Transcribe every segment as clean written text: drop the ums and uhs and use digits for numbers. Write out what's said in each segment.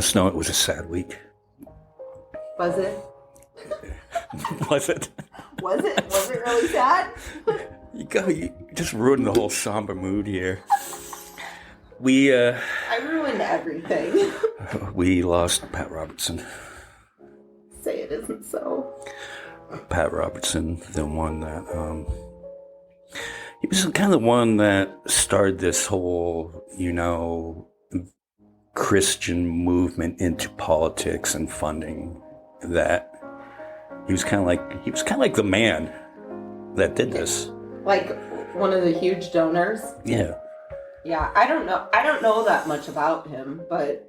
Snow, it was a sad week. Was it? Was it? Was it? Was it really sad? You just ruined the whole somber mood here. We I ruined everything. we lost Pat Robertson. Say it isn't so. Pat Robertson, the one that he was kind of the one that started this whole, Christian movement into politics and funding that. He was kind of like the man that did this. Like one of the huge donors. Yeah. Yeah, I don't know that much about him, but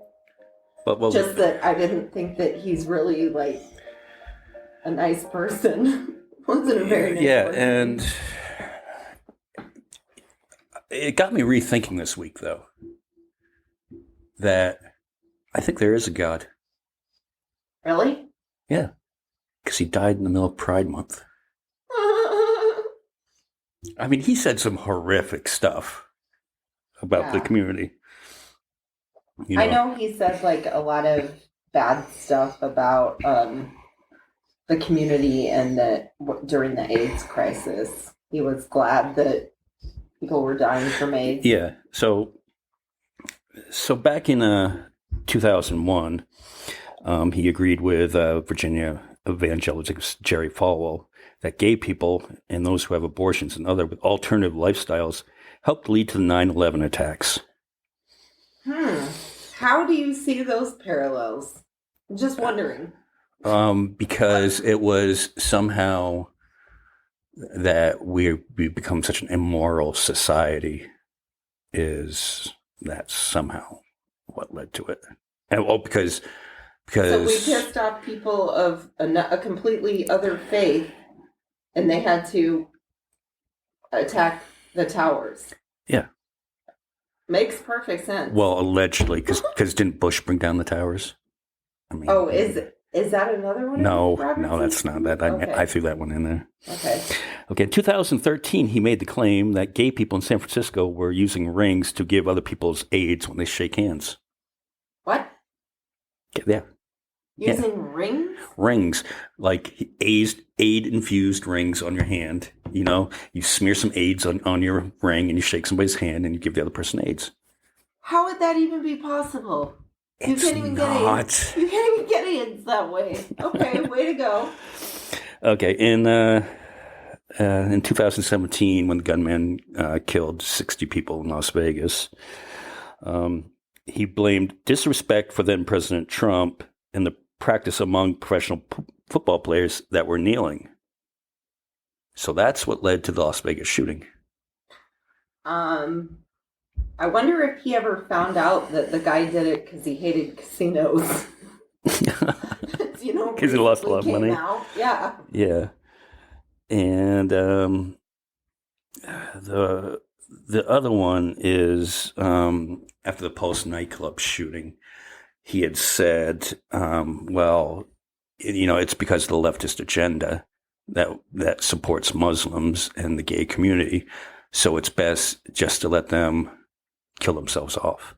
just that I didn't think that he's really like a nice person. Wasn't a very nice person. And it got me rethinking this week, though, that I think there is a God. Really? Yeah, because he died in the middle of Pride Month. I mean, he said some horrific stuff about the community. I know he said like a lot of bad stuff about the community, and that during the AIDS crisis, he was glad that people were dying from AIDS. Yeah. So back in 2001, he agreed with Virginia evangelist Jerry Falwell that gay people and those who have abortions and other with alternative lifestyles helped lead to the 9/11 attacks. How do you see those parallels? I'm just wondering. Because it was somehow that we become such an immoral society. That's somehow what led to it. And because So we pissed off people of a completely other faith, and they had to attack the towers. Yeah. Makes perfect sense. Well, allegedly, because didn't Bush bring down the towers? I mean, is that another one? No, that's not that. Okay. I threw that one in there. Okay. In 2013, he made the claim that gay people in San Francisco were using rings to give other people's AIDS when they shake hands. What? Yeah. Using rings? Rings, like aid-infused rings on your hand. You smear some AIDS on your ring and you shake somebody's hand and you give the other person AIDS. How would that even be possible? You can't even get AIDS that way. Okay, way to go. Okay, in 2017, when the gunman killed 60 people in Las Vegas, he blamed disrespect for then President Trump and the practice among professional football players that were kneeling. So that's what led to the Las Vegas shooting. I wonder if he ever found out that the guy did it because he hated casinos. Because he lost a lot of money. Yeah. Yeah. And the other one is after the Pulse nightclub shooting, he had said, it's because of the leftist agenda that supports Muslims and the gay community. So it's best just to let them kill themselves off.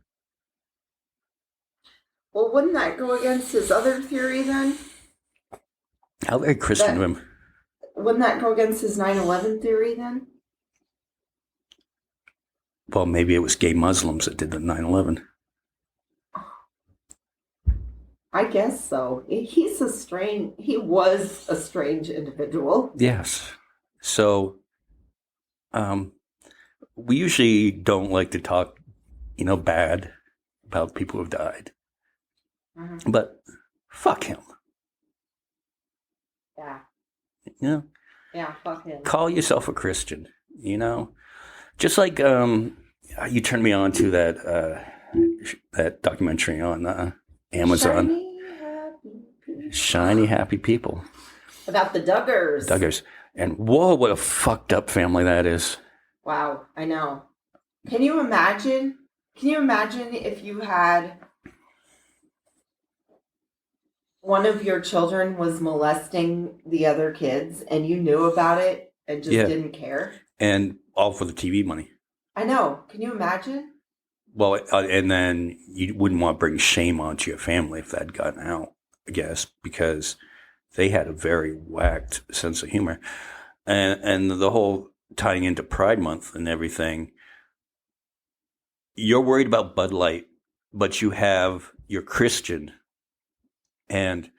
Well, wouldn't that go against his other theory then? How very Christian of him. Wouldn't that go against his 9/11 theory then? Well, maybe it was gay Muslims that did the 9/11. I guess so. He was a strange individual. Yes. So, we usually don't like to talk, bad about people who've died. Mm-hmm. But fuck him. Yeah. Yeah, fuck him. Call yourself a Christian, Just like you turned me on to that documentary on Amazon. Shiny happy people. About the Duggars. And whoa, what a fucked up family that is. Wow, I know. Can you imagine if you had one of your children was molesting the other kids and you knew about it and just didn't care? And all for the TV money. I know. Can you imagine? Well, and then you wouldn't want to bring shame onto your family if that had gotten out, I guess, because they had a very whacked sense of humor. And the whole tying into Pride Month and everything, you're worried about Bud Light, but you're Christian. And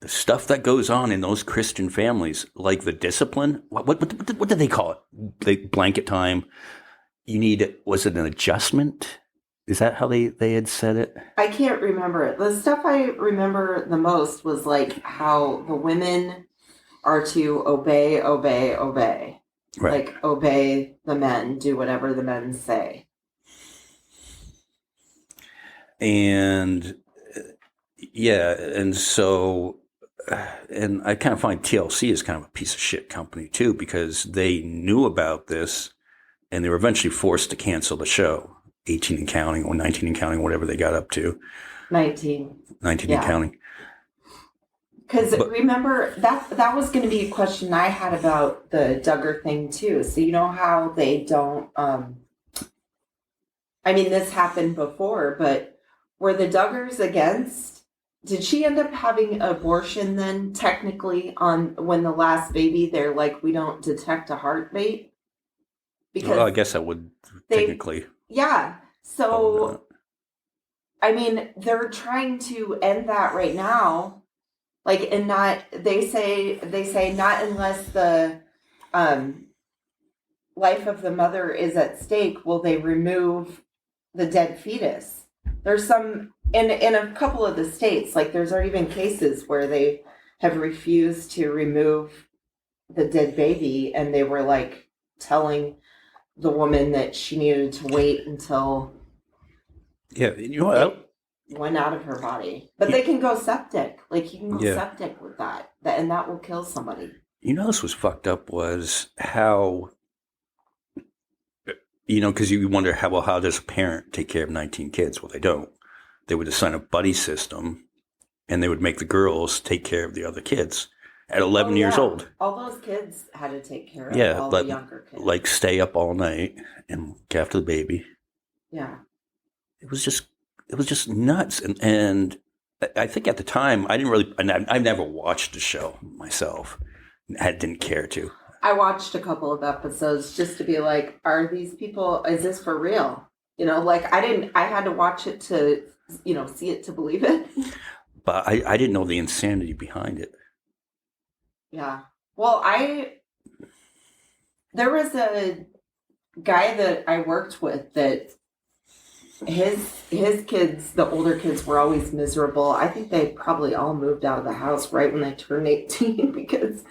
the stuff that goes on in those Christian families, like the discipline, what do they call it? The blanket time. Was it an adjustment? Is that how they had said it? I can't remember it. The stuff I remember the most was like how the women are to obey. Right. Like obey the men, do whatever the men say. And yeah, and so, and I kind of find TLC is kind of a piece of shit company too, because they knew about this and they were eventually forced to cancel the show. 18 and counting, or 19 and counting, whatever they got up to. 19 and counting. Because remember, that was going to be a question I had about the Duggar thing too. So you know how they don't, I mean, this happened before, but were the Duggars against, did she end up having abortion then technically on when the last baby, they're like, we don't detect a heartbeat? Because well, I guess that would technically. Yeah. So, I mean, they're trying to end that right now. Like, and not, they say not unless the life of the mother is at stake will they remove the dead fetus. There's some, in a couple of the states, like there's already been cases where they have refused to remove the dead baby and they were like telling the woman that she needed to wait until it went out of her body. But they can go septic. Like you can go septic with that, and that will kill somebody. You know, this was fucked up was how, because you wonder how does a parent take care of 19 kids? Well, they don't. They would assign a buddy system, and they would make the girls take care of the other kids. At 11 years old. All those kids had to take care of all the younger kids. Like stay up all night and look after the baby. Yeah. It was just nuts. And I think at the time, I didn't really, I've never watched the show myself. I didn't care to. I watched a couple of episodes just to be like, are these people, is this for real? Like I had to watch it to, see it to believe it. But I didn't know the insanity behind it. Yeah. Well, there was a guy that I worked with that his kids, the older kids were always miserable. I think they probably all moved out of the house right when they turned 18 because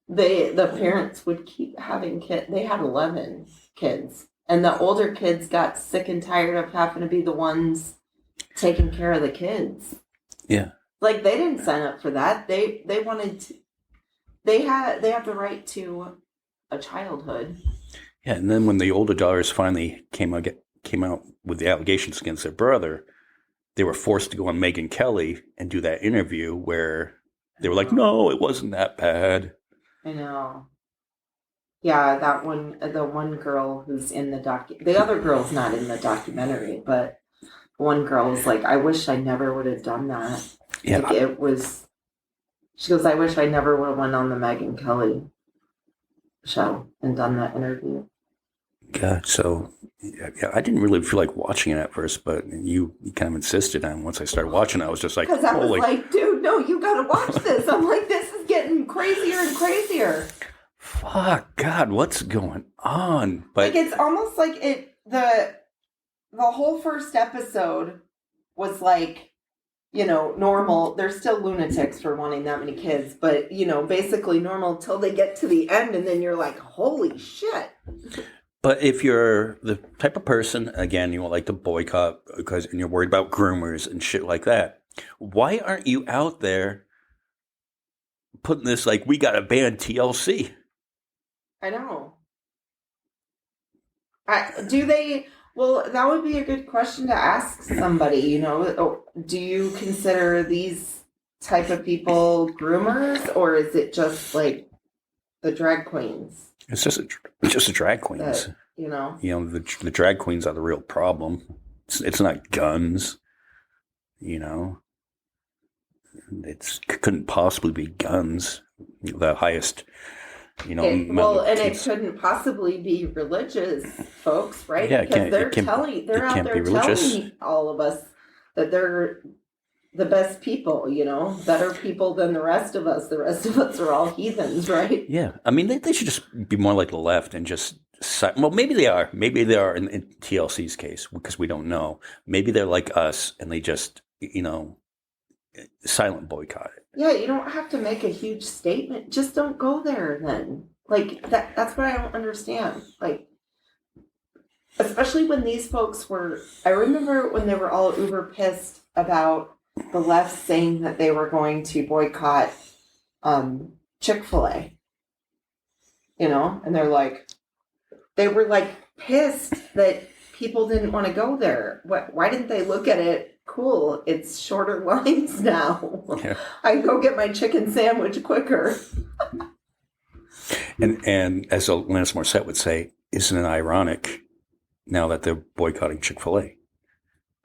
the parents would keep having kids. They had 11 kids and the older kids got sick and tired of having to be the ones taking care of the kids. Yeah. Like they didn't sign up for that. They wanted to, they have the right to a childhood. Yeah, and then when the older daughters finally came out with the allegations against their brother, they were forced to go on Megyn Kelly and do that interview where they were like, "No, it wasn't that bad." I know. Yeah, that one, the one girl who's in the other girl's not in the documentary, but one girl was like, "I wish I never would have done that." Yeah, like it was. She goes, I wish I never would have went on the Megyn Kelly show and done that interview. God, so yeah, I didn't really feel like watching it at first, but you kind of insisted on. Once I started watching, I was just like, because I was like, dude, no, you got to watch this. I'm like, this is getting crazier and crazier. Fuck, God, what's going on? But like, it's almost like the whole first episode was like, normal. They're still lunatics for wanting that many kids, but, basically normal till they get to the end and then you're like, holy shit. But if you're the type of person, again, you like to boycott and you're worried about groomers and shit like that, why aren't you out there putting this like, we got to ban TLC? I know. Well, that would be a good question to ask somebody, do you consider these type of people groomers or is it just like the drag queens? It's just the drag queens. That, the drag queens are the real problem. It's not guns. It couldn't possibly be guns. The highest, it couldn't possibly be religious folks, right? Yeah, because they're out there telling all of us that they're the best people, better people than the rest of us. The rest of us are all heathens, right? Yeah. I mean, they should just be more like the left and just, well, maybe they are. Maybe they are in TLC's case, because we don't know. Maybe they're like us and they just, silent boycott it. Yeah, you don't have to make a huge statement. Just don't go there then. Like, that's what I don't understand. Like, especially when these folks I remember when they were all uber pissed about the left saying that they were going to boycott Chick-fil-A. And they were like pissed that people didn't want to go there. Why didn't they look at it? Cool, it's shorter lines now. Yeah. I can go get my chicken sandwich quicker. And as Alanis Morissette would say, isn't it ironic now that they're boycotting Chick-fil-A?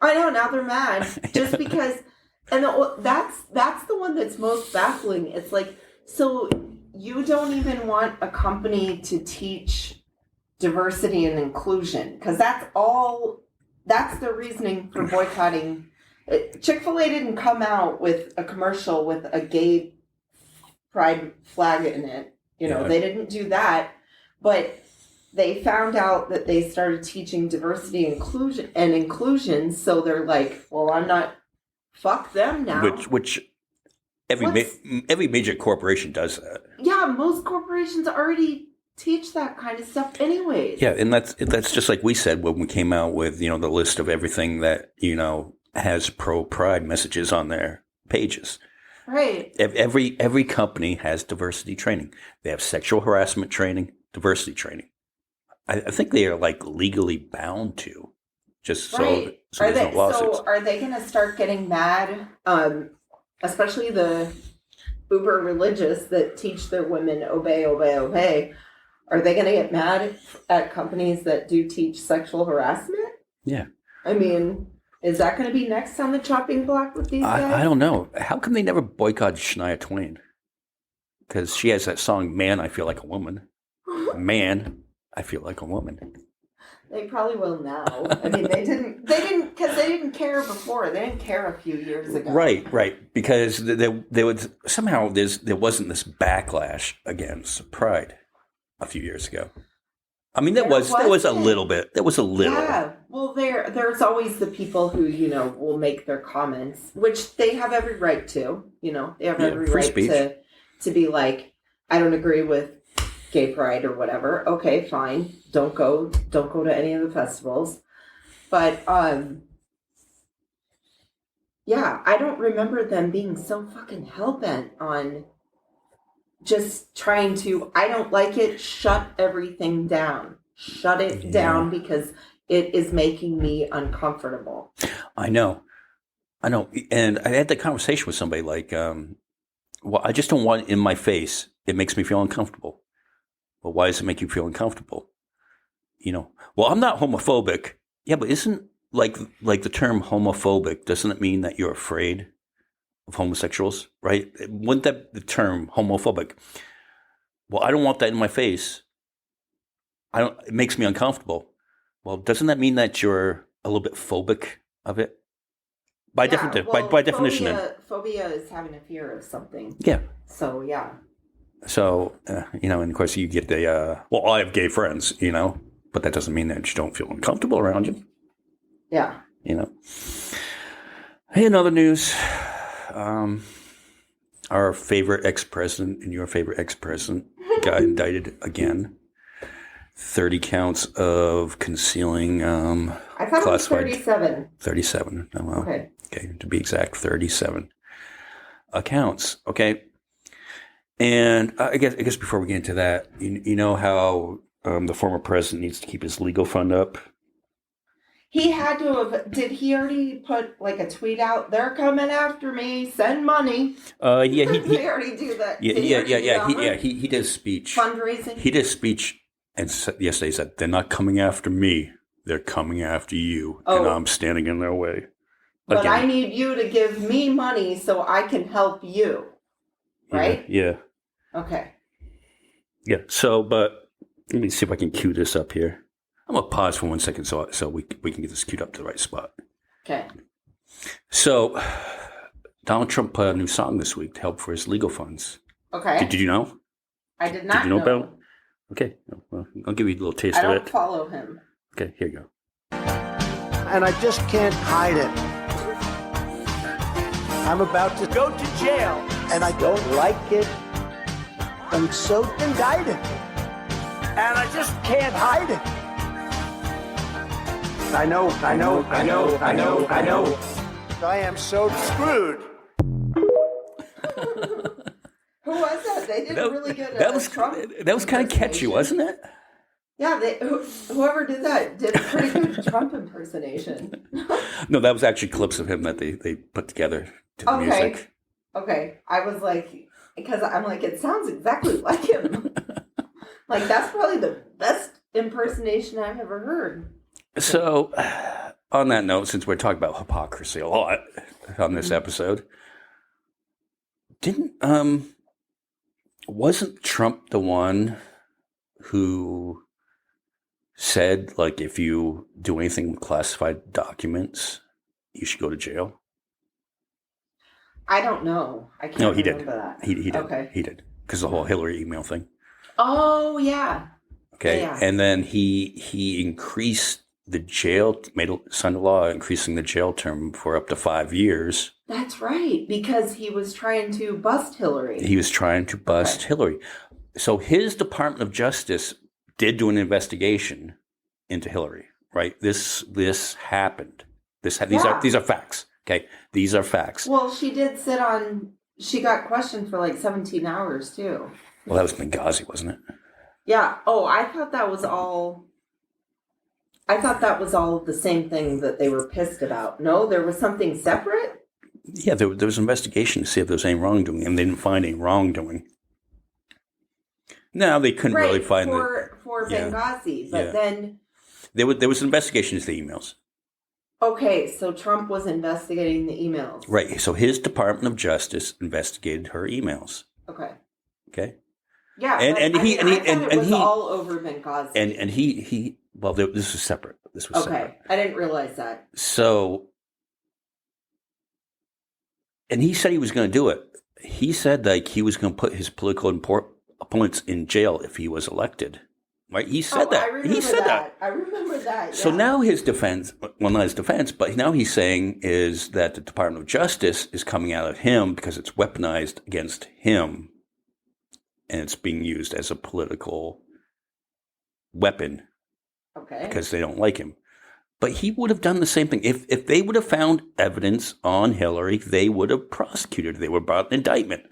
I know, now they're mad. Just because, and that's the one that's most baffling. It's like, so you don't even want a company to teach diversity and inclusion, because that's the reasoning for boycotting. Chick-fil-A didn't come out with a commercial with a gay pride flag in it. They didn't do that. But they found out that they started teaching diversity and inclusion. So they're like, well, I'm not, fuck them now. Which every major corporation does that. Yeah, most corporations already teach that kind of stuff anyways. Yeah, and that's just like we said when we came out with, the list of everything that, has pro-pride messages on their pages. Right. Every company has diversity training. They have sexual harassment training, diversity training. I think they are like legally bound to, just right. so there's no lawsuits. So are they going to start getting mad, especially the uber religious that teach their women obey, obey, obey? Are they going to get mad at companies that do teach sexual harassment? Yeah. I mean, is that going to be next on the chopping block with these guys? I don't know. How come they never boycott Shania Twain? Because she has that song, Man, I Feel Like a Woman. Man, I Feel Like a Woman. They probably will now. I mean, they didn't care before. They didn't care a few years ago. Right. Because there was somehow there wasn't this backlash against pride a few years ago. I mean, there was a little bit. There was a little. Yeah. Well, there's always the people who, will make their comments, which they have every right to. They have every right speech. to be like, I don't agree with gay pride or whatever. Okay, fine. Don't go to any of the festivals. But yeah, I don't remember them being so fucking hell-bent on just trying to, I don't like it, shut everything down. Shut it down because it is making me uncomfortable. I know. And I had that conversation with somebody like, well, I just don't want it in my face. It makes me feel uncomfortable. Well, why does it make you feel uncomfortable? Well, I'm not homophobic. Yeah, but isn't like the term homophobic, doesn't it mean that you're afraid of homosexuals, right? Wouldn't that the term homophobic? Well, I don't want that in my face. It makes me uncomfortable. Well, doesn't that mean that you're a little bit phobic of it? By definition. Phobia is having a fear of something. Yeah. So, yeah. So, and of course you get well, I have gay friends, but that doesn't mean that you don't feel uncomfortable around you. Yeah. Hey, in other news, our favorite ex-president and your favorite ex-president got indicted again. 30 counts of concealing I thought classified. It was 37. 37. Oh, well. Okay. To be exact, 37 accounts. Okay. And I guess before we get into that, you know how the former president needs to keep his legal fund up? He had to have. Did he already put like a tweet out? They're coming after me. Send money. Yeah, he they already do that. Yeah. He did a speech. Fundraising. He did a speech, and yesterday he said, "They're not coming after me. they're coming after you, Oh. and I'm standing in their way. But Again. I need you to give me money so I can help you. Right? Yeah. Okay. Yeah. So, but let me see if I can cue this up here. I'm gonna pause for 1 second so we can get this queued up to the right spot. Okay. So, Donald Trump put out a new song this week to help for his legal funds. Okay. Did you know? I did not Did you know about it? Okay. Well, I'll give you a little taste I of don't it. follow him. Okay, here you go. And I just can't hide it. I'm about to go to jail, and I don't like it. I'm so indicted, and I just can't hide it. I know. I am so screwed. Who was that? They did really good at That was Trump. that was kind of catchy, impersonation. wasn't it? Yeah, whoever did that did a pretty good Trump impersonation. No, that was actually clips of him that they put together to the music. Okay. I was like, because I'm like, it sounds exactly like him. Like, that's probably the best impersonation I've ever heard. So, on that note, since we're talking about hypocrisy a lot on this episode, wasn't Trump the one who said, like, if you do anything with classified documents, you should go to jail? I don't know. I can't No, he remember did. that. He did. Okay. He did. Because the whole Hillary email thing. Oh, yeah. Okay. Yeah. And then he increased the jail, signed a law increasing the jail term for up to 5 years. That's right, because he was trying to bust Hillary. He was trying to bust Hillary. So his Department of Justice did do an investigation into Hillary, right? This happened. These are facts. Okay. These are facts. Well, she did sit on, she got questioned for like 17 hours too. Well, that was Benghazi, wasn't it? Yeah. Oh, I thought that was all the same thing that they were pissed about. No, there was something separate? Yeah, there was an investigation to see if there was any wrongdoing, and they didn't find any wrongdoing. No, they couldn't really find for Benghazi, but then there was an investigation into the emails. Okay, so Trump was investigating the emails. Right. So his Department of Justice investigated her emails. Okay. Okay. Yeah, and he was all over Benghazi. And he well, this was separate. This was separate. I didn't realize that. So, and he said he was going to do it. He said like he was going to put his political opponents in jail if he was elected. Right? He said that. I remember that. I remember that. So yeah. now his defense, well, not his defense, but now he's saying is that the Department of Justice is coming out of him because it's weaponized against him. And it's being used as a political weapon because they don't like him. But he would have done the same thing. If they would have found evidence on Hillary, they would have prosecuted. They would have brought an indictment.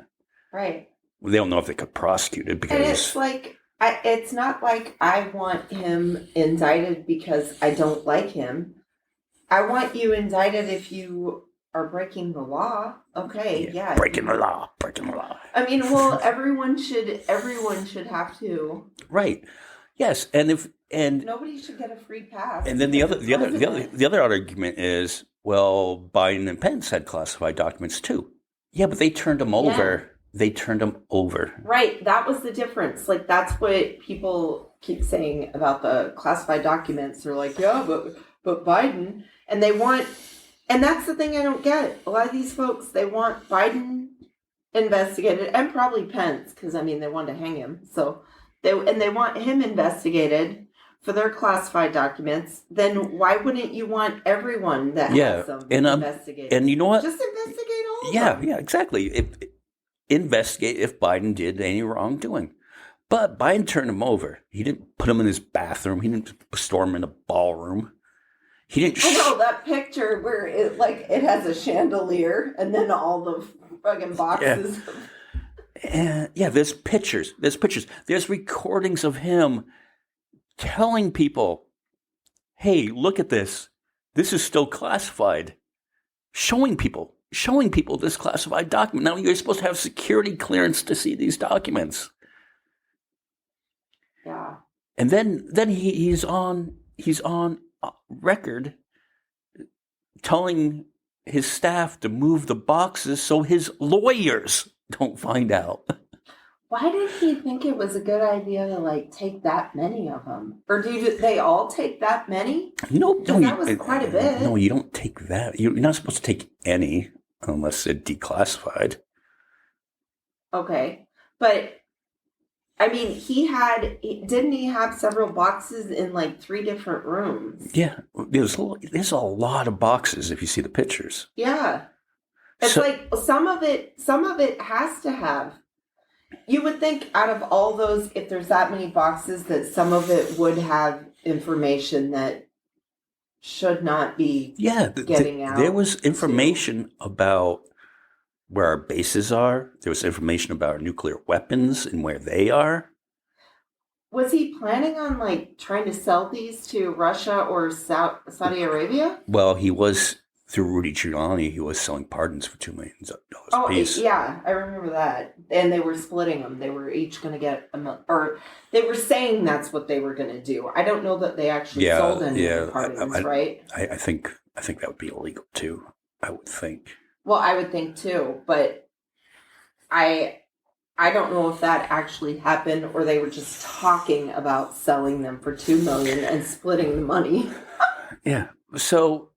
Right. Well, they don't know if they could prosecute it because... And it's like, it's not like I want him indicted because I don't like him. I want you indicted if you are breaking the law. Okay, yeah. Breaking the law. I mean, well, everyone should have to. Right. Yes, and nobody should get a free pass. And then the other argument is, well, Biden and Pence had classified documents too. Yeah, but they turned them over. Yeah. They turned them over. Right. That was the difference. Like, that's what people keep saying about the classified documents. They're like, yeah, but Biden, and they want. And that's the thing I don't get. A lot of these folks, they want Biden investigated, and probably Pence, because, I mean, they wanted to hang him. So they want him investigated for their classified documents. Then why wouldn't you want everyone that has them investigated? And you know what? Just investigate all of them. Yeah, exactly. Investigate if Biden did any wrongdoing. But Biden turned him over. He didn't put him in his bathroom. He didn't store him in a ballroom. He didn't. I know that picture where it has a chandelier and then all the fucking boxes. Yeah, there's pictures. There's recordings of him telling people, "Hey, look at this. This is still classified." Showing people this classified document. Now you're supposed to have security clearance to see these documents. Yeah. And then he's on record telling his staff to move the boxes so his lawyers don't find out. Why did he think it was a good idea to like take that many of them? Or do they all take that many? No, that was quite a bit. No, you don't take that. You're not supposed to take any unless they're declassified. Okay, but I mean, didn't he have several boxes in like 3 different rooms? Yeah, there's a lot of boxes if you see the pictures. Yeah, it's like some of it has to have. You would think out of all those, if there's that many boxes, that some of it would have information that should not be getting out. There was information about where our bases are. There was information about our nuclear weapons and where they are. Was he planning on like trying to sell these to Russia or Saudi Arabia? Well, he was, through Rudy Giuliani, he was selling pardons for $2 million a piece. Yeah, I remember that. And they were splitting them. They were each going to get or they were saying that's what they were going to do. I don't know that they actually sold any pardons, right? I think that would be illegal too. I would think. Well, I would think too, but I don't know if that actually happened or they were just talking about selling them for $2 million and splitting the money. Yeah. So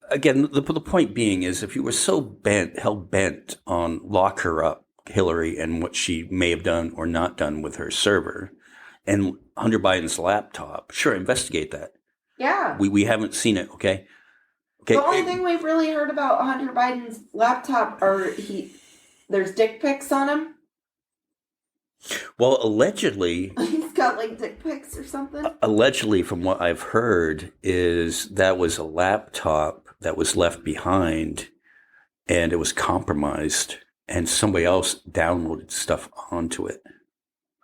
again, the point being is, if you were so hell bent on lock her up, Hillary, and what she may have done or not done with her server and Hunter Biden's laptop, sure, investigate that. Yeah. We haven't seen it. Okay. The only thing we've really heard about Hunter Biden's laptop are there's dick pics on him. Well, allegedly, he's got like dick pics or something. Allegedly, from what I've heard, is that was a laptop that was left behind, and it was compromised, and somebody else downloaded stuff onto it.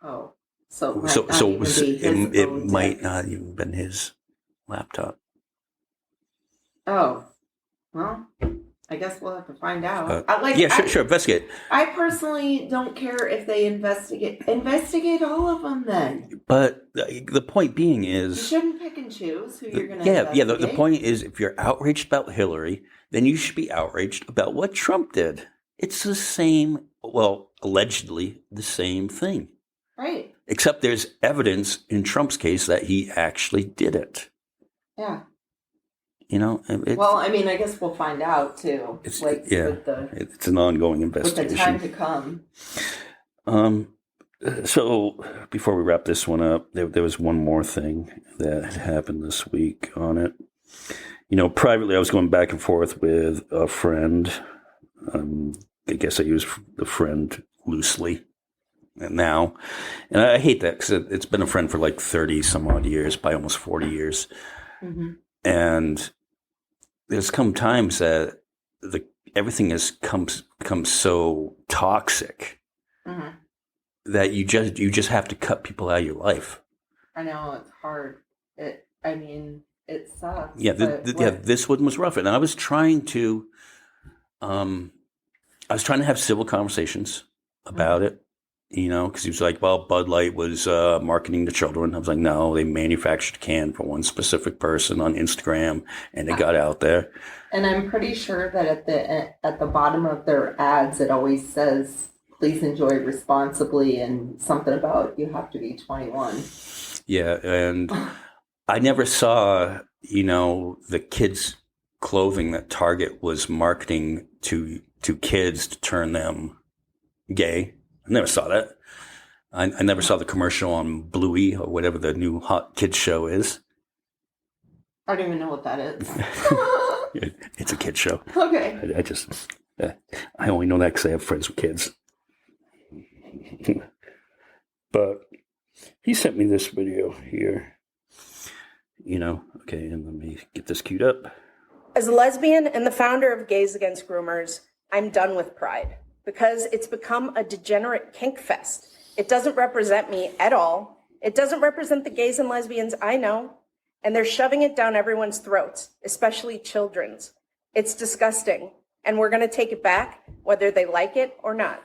Oh, it might not even been his laptop. Oh, well, I guess we'll have to find out. Sure, investigate. I personally don't care if they investigate all of them then. But the point being is, you shouldn't pick and choose who you're going to investigate. The point is, if you're outraged about Hillary, then you should be outraged about what Trump did. It's the same, well, allegedly the same thing. Right. Except there's evidence in Trump's case that he actually did it. Yeah. You know, well, I mean, I guess we'll find out too. It's an ongoing investigation. With the time to come. So before we wrap this one up, there was one more thing that happened this week on it. You know, privately, I was going back and forth with a friend. I guess I use the friend loosely now, and I hate that because it's been a friend for like 30 some odd years, by almost 40 years, and there's come times that everything has become so toxic that you just have to cut people out of your life. I know, it's hard. It sucks. Yeah, this one was rough, and I was trying to have civil conversations about it. You know, because he was like, well, Bud Light was marketing to children. I was like, no, they manufactured a can for one specific person on Instagram, and it got out there. And I'm pretty sure that at the bottom of their ads, it always says, please enjoy responsibly, and something about you have to be 21. Yeah, and I never saw, you know, the kids' clothing that Target was marketing to kids to turn them gay. I never saw that. I never saw the commercial on Bluey or whatever the new hot kids show is. I don't even know what that is. It's a kids show. Okay. I only know that because I have friends with kids. But he sent me this video here. You know, okay, and let me get this queued up. As a lesbian and the founder of Gays Against Groomers, I'm done with Pride, because it's become a degenerate kink fest. It doesn't represent me at all. It doesn't represent the gays and lesbians I know. And they're shoving it down everyone's throats, especially children's. It's disgusting. And we're going to take it back, whether they like it or not.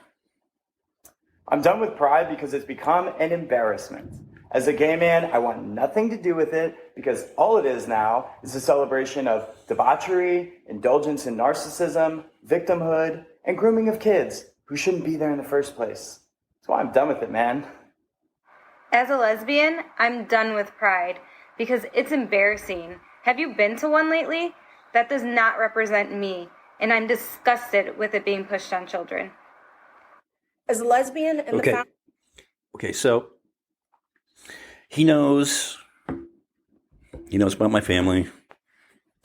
I'm done with Pride because it's become an embarrassment. As a gay man, I want nothing to do with it because all it is now is a celebration of debauchery, indulgence in narcissism, victimhood, and grooming of kids who shouldn't be there in the first place. That's why I'm done with it, man. As a lesbian, I'm done with Pride because it's embarrassing. Have you been to one lately? That does not represent me, and I'm disgusted with it being pushed on children. As a lesbian and Okay. Okay, so he knows about my family.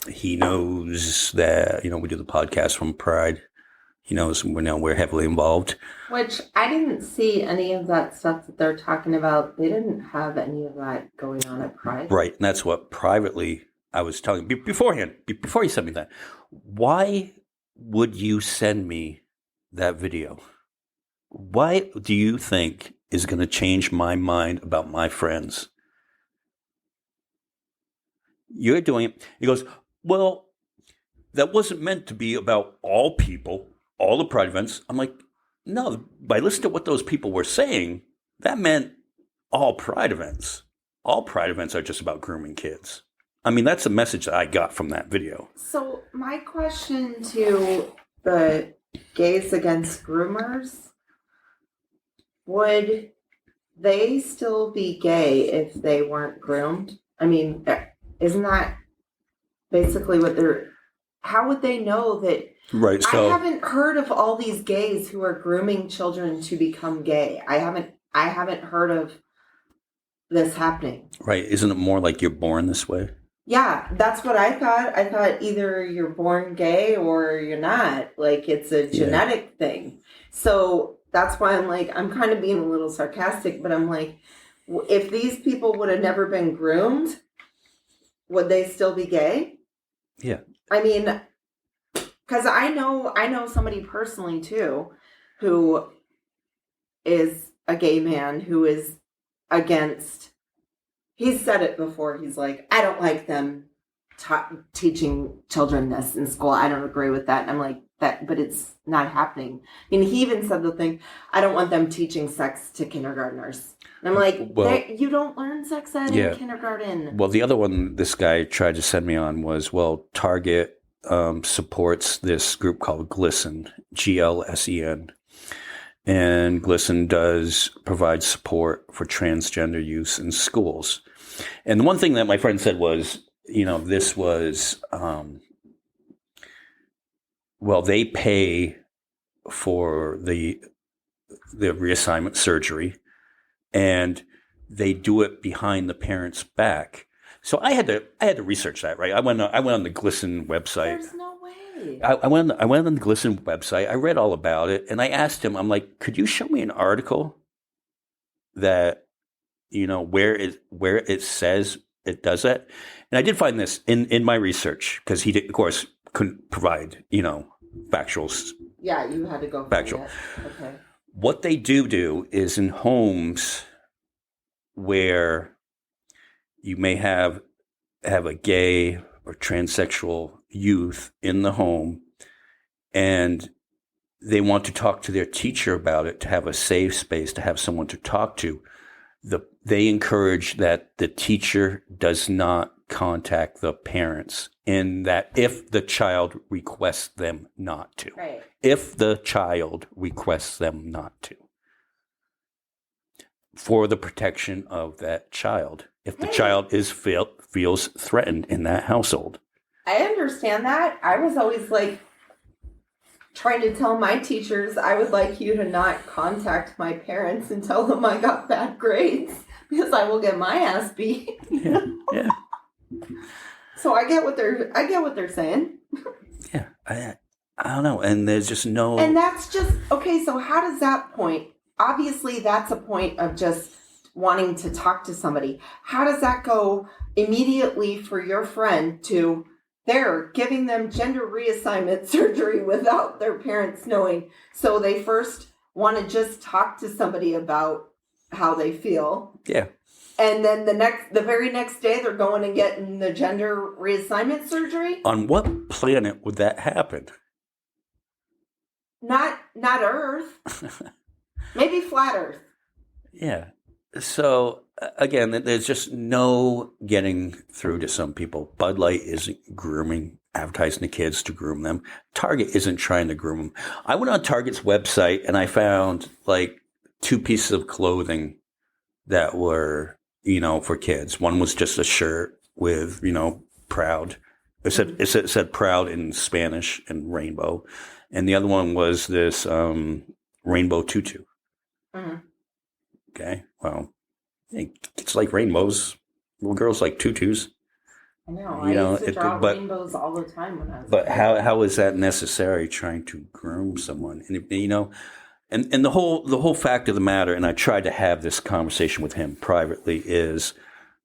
He knows that, we do the podcast from Pride. He knows we're heavily involved. Which I didn't see any of that stuff that they're talking about. They didn't have any of that going on at Pride. Right, and that's what privately I was telling beforehand, before you sent me that. Why would you send me that video? Why do you think is going to change my mind about my friends? You're doing it. He goes, well, that wasn't meant to be about all people, all the Pride events. I'm like, no, by listening to what those people were saying, that meant all Pride events. All Pride events are just about grooming kids. I mean, that's the message that I got from that video. So my question to the Gays Against Groomers, would they still be gay if they weren't groomed? I mean, isn't that basically what how would they know that? Right. So I haven't heard of all these gays who are grooming children to become gay. I haven't heard of this happening. right. Isn't it more like you're born this way? Yeah, that's what I thought. I thought either you're born gay or you're not. Like, it's a genetic thing. So that's why I'm kind of being a little sarcastic, but I'm like, if these people would have never been groomed, would they still be gay? Yeah. I mean, because I know somebody personally too, who is a gay man who is against. He's said it before. He's like, I don't like them teaching children this in school. I don't agree with that. And I'm like, but it's not happening. I mean, he even said the thing, I don't want them teaching sex to kindergartners. And I'm like, well, you don't learn sex ed in kindergarten. Well, the other one this guy tried to send me on was, Target supports this group called GLSEN, GLSEN. And GLSEN does provide support for transgender use in schools. And the one thing that my friend said was, this was, they pay for the reassignment surgery, and they do it behind the parent's back. So I had to research that, right? I went on the GLSEN website. There's no way. I went on the GLSEN website. I read all about it, and I asked him. I'm like, could you show me an article that where it says it does that? And I did find this in my research, because he of course couldn't provide factuals. Yeah, you had to go factual. Okay. What they do is in homes where you may have a gay or transsexual youth in the home, and they want to talk to their teacher about it, to have a safe space, to have someone to talk to. They encourage that the teacher does not contact the parents, and that if the child requests them not to. Right. If the child requests them not to. For the protection of that child. If the child feels threatened in that household. I understand that. I was always trying to tell my teachers I would like you to not contact my parents and tell them I got bad grades, because I will get my ass beat. Yeah. So I get what they're saying. Yeah. I don't know. And there's just no. And that's just okay. So how does that point? Obviously, that's a point of just wanting to talk to somebody. How does that go immediately for your friend to they're giving them gender reassignment surgery without their parents knowing? So they first want to just talk to somebody about how they feel. Yeah. And then the very next day they're going and getting the gender reassignment surgery? On what planet would that happen? Not Earth. Maybe flat Earth. Yeah. So again, there's just no getting through to some people. Bud Light isn't grooming, advertising to kids to groom them. Target isn't trying to groom them. I went on Target's website and I found like 2 pieces of clothing that were, for kids. One was just a shirt with, proud. It said proud in Spanish and rainbow. And the other one was this rainbow tutu. Mm-hmm. Okay. Well, it's like rainbows. Little girls like tutus. I know. I used to draw rainbows all the time when I was. But how is that necessary? Trying to groom someone, and the whole fact of the matter. And I tried to have this conversation with him privately. Is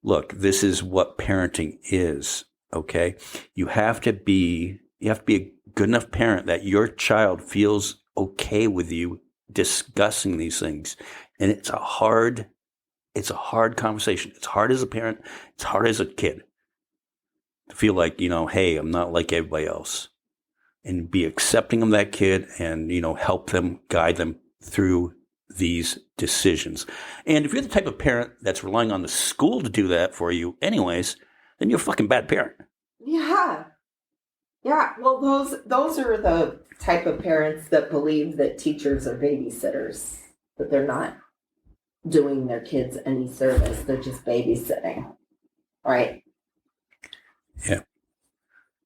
look, this is what parenting is. Okay, you have to be a good enough parent that your child feels okay with you discussing these things, and it's a hard conversation. It's hard as a parent. It's hard as a kid to feel like, hey, I'm not like everybody else, and be accepting of that kid and, help them, guide them through these decisions. And if you're the type of parent that's relying on the school to do that for you anyways, then you're a fucking bad parent. Yeah. Yeah. Well, those are the type of parents that believe that teachers are babysitters, that they're not doing their kids any service. They're just babysitting. Right? Yeah.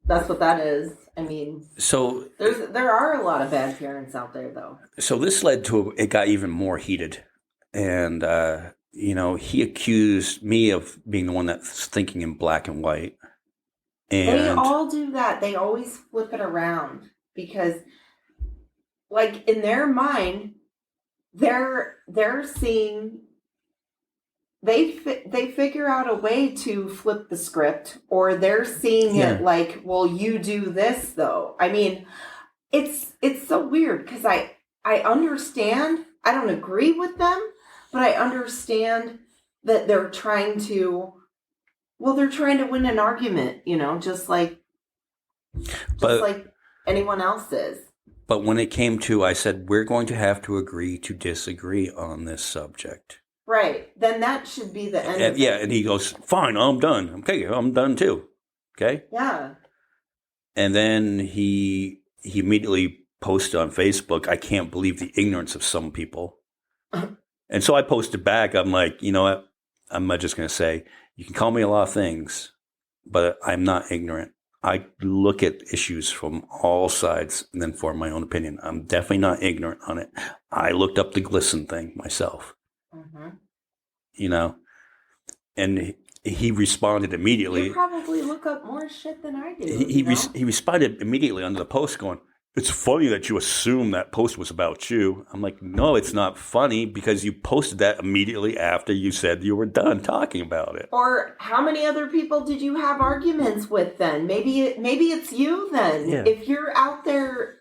That's what that is. I mean, so there are a lot of bad parents out there, though. So this led to it got even more heated, and he accused me of being the one that's thinking in black and white. And they all do that. They always flip it around because, like, in their mind, they're seeing. They figure out a way to flip the script, or they're seeing it like, well, you do this though. I mean, it's so weird because I understand. I don't agree with them, but I understand that they're trying to win an argument, just like anyone else is. But when it came to, I said, we're going to have to agree to disagree on this subject. Right. Then that should be the end. And he goes, fine, I'm done. Okay, I'm done too. Okay? Yeah. And then he immediately posted on Facebook, I can't believe the ignorance of some people. And so I posted back, I'm like, you know what? I'm not just going to say, you can call me a lot of things, but I'm not ignorant. I look at issues from all sides and then form my own opinion. I'm definitely not ignorant on it. I looked up the GLSEN thing myself. Mm-hmm. And he responded immediately. You probably look up more shit than I do. He responded immediately under the post going, it's funny that you assume that post was about you. I'm like, no, it's not funny because you posted that immediately after you said you were done talking about it. Or how many other people did you have arguments with then? Maybe it's you then. Yeah. If you're out there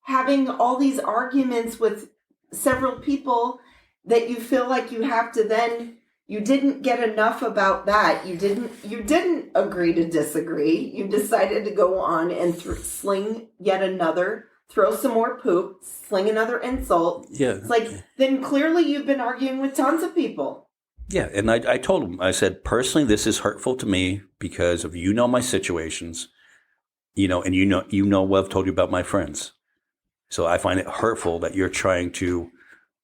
having all these arguments with several people that you feel like you have to then, you didn't get enough about that. You didn't agree to disagree. You decided to go on and sling yet another, throw some more poop, sling another insult. Yeah. It's like, then clearly you've been arguing with tons of people. Yeah. And I told him, I said, personally, this is hurtful to me because of, my situations, and you know what I've told you about my friends. So I find it hurtful that you're trying to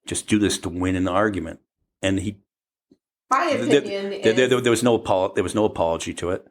just do this to win an argument. And my opinion is there was no apology to it.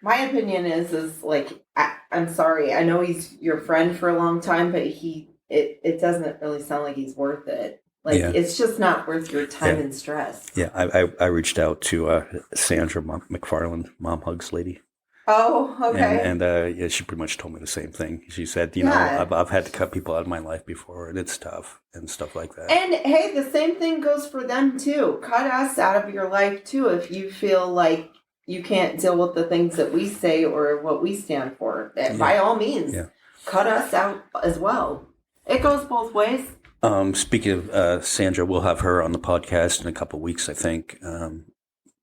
My opinion is like, I'm sorry. I know he's your friend for a long time, but it doesn't really sound like he's worth it. Like, it's just not worth your time and stress. Yeah, I reached out to Sandra McFarland, Mom Hugs lady. Oh, okay. And she pretty much told me the same thing. She said, I've had to cut people out of my life before, and it's tough and stuff like that. And hey, the same thing goes for them too. Cut us out of your life too if you feel like you can't deal with the things that we say or what we stand for. By all means, cut us out as well. It goes both ways. Speaking of Sandra, we'll have her on the podcast in a couple of weeks, I think.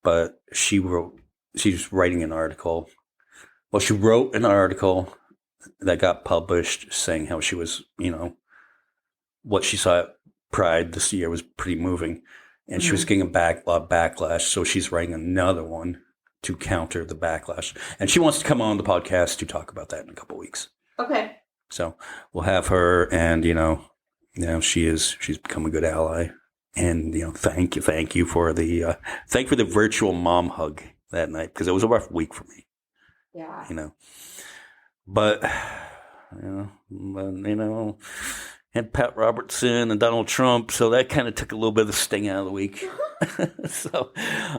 But she's writing an article. Well, she wrote an article that got published saying how she was, what she saw at Pride this year was pretty moving. and she was getting a lot of backlash. So she's writing another one to counter the backlash. And she wants to come on the podcast to talk about that in a couple of weeks. Okay. So we'll have her, and she's become a good ally. And thank you for the virtual mom hug that night, because it was a rough week for me. Yeah. But had Pat Robertson and Donald Trump, so that kind of took a little bit of the sting out of the week. So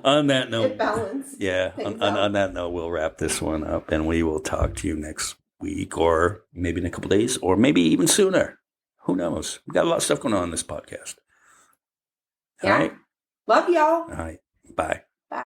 on that note, it balanced. Yeah, on that note, we'll wrap this one up, and we will talk to you next week, or maybe in a couple days, or maybe even sooner. Who knows? We got a lot of stuff going on in this podcast. Yeah. All right. Love y'all. All right. Bye.